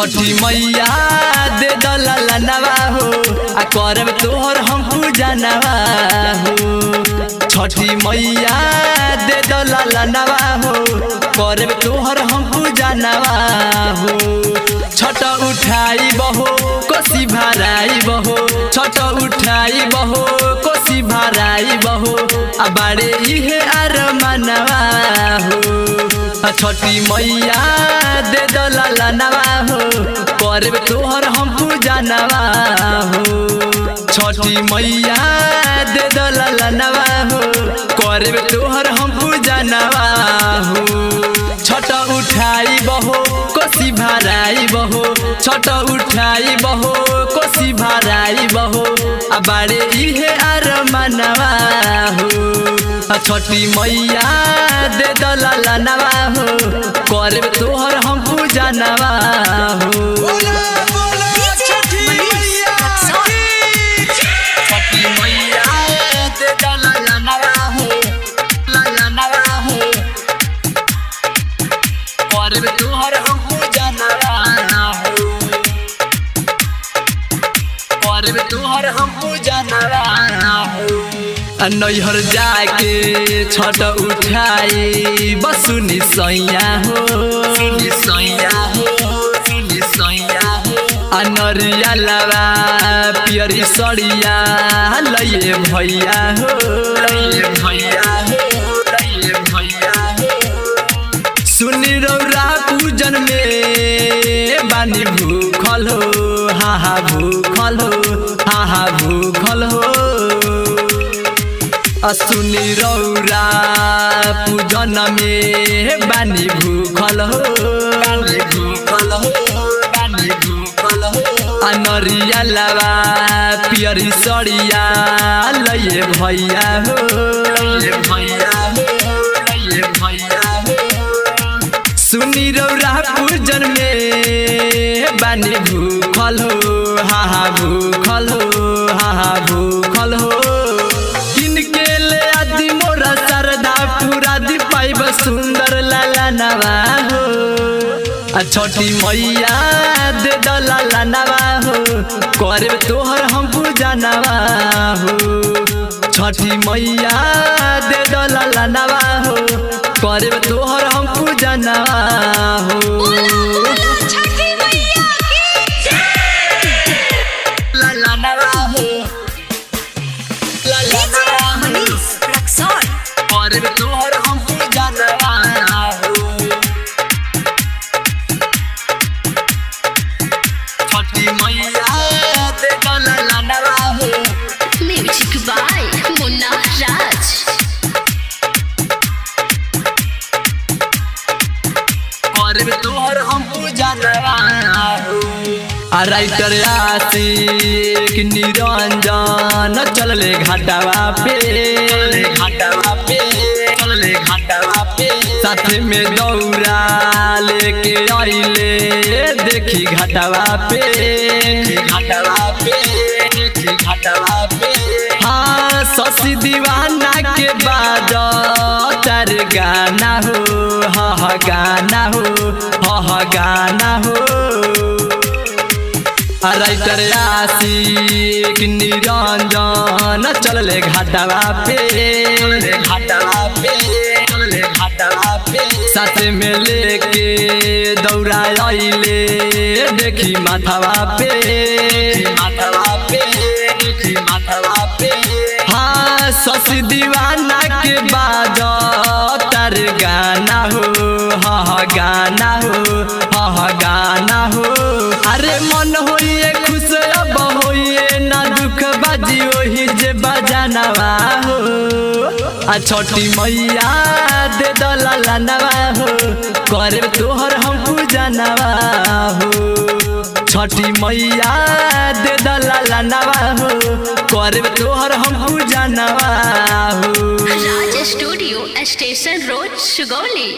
छठी मैया दे दला नवा हो आ करब तोहर हम पूजा नवा हो। छठी मैया दे दला नवा हो करब तोहर हम पूजा नवा हो। छठ उठाई बहो कोसी भराई बहो, छठ उठाई बहो कोसी भराई बहो आ बाड़े इहे आर मनवा हो। छठी मैया दे दला नवा हो करब तोहर हम पूजा नवा हो। छठी मैया दे दला नवा हो करब तोहर हम पूजा नवा हो। छठ उठाई बहो कोसी भराई बहो, छठ उठाई बहो कोसी भराई बहो आ बाड़े इहे आर मनवा हो। छठी मैया दे दला नवा हो करब तोहर हम पूजा नवा हो। छठी मैया दे दला नवा हो, नवा हो करब तोहर हम पूजा नवा हो, करब तोहर हम पूजा नवा हो। नैहर जाके छठ उठाई बसुनी सैया हो, अनरिया लवा पियरी सड़िया लइए भैया हो, सुनी रौरा पूजन में बानी भूखल हो, हा भूखल हो, हा भूखल हो। सुनी रौरा पूजन में बानी भूखल हो, अनरिया लवा पियरी सड़िया लइए भैया हो, सुनी रौरा पूजन में बानी भूखल हो, हा भूखल हो, हा भूखल हो। सुंदर लाला नवा हो। छठी मैया दे दला नवा हो करब तोहर हम पूजा नवा हो। छठी मैया दे दला नवा हो करब तोहर हम पूजा नवा हो। लाला नवा हो, लाला नवा हो करब तोहर हम पूजा नवा हो। छठी मैया दे दला नवा हो। म्यूजिक बाय मुन्ना राज। करब तोहर हम पूजा नवा हो। राइटर आशिक निरंजन चलले घाटावा पे, साथ में दौरा लेके आइले देखी घाटावा पे, हाँ शशि दीवाना के बाद तार गाना हो, हा गाना हो, हा गाना हो। राइटर आशिक निरंजन चलले घाटावा पे, साथ में लेके दौड़ा आइले देखी माथावा पे, हाँ शशि दीवाना के बाद तार गाना हो, हा गाना हो, हा गाना हो। अरे मन होइए खुश अब होइए ना दुख बाजी ओही जे बजानवा हो। छठी मैया दे दला नवा हो करब तोहर हम पूजा नवा हो। छठी मैया दे दला नवा हो करब तोहर हम पूजा नवा हो। राज स्टूडियो स्टेशन रोड सुगौली।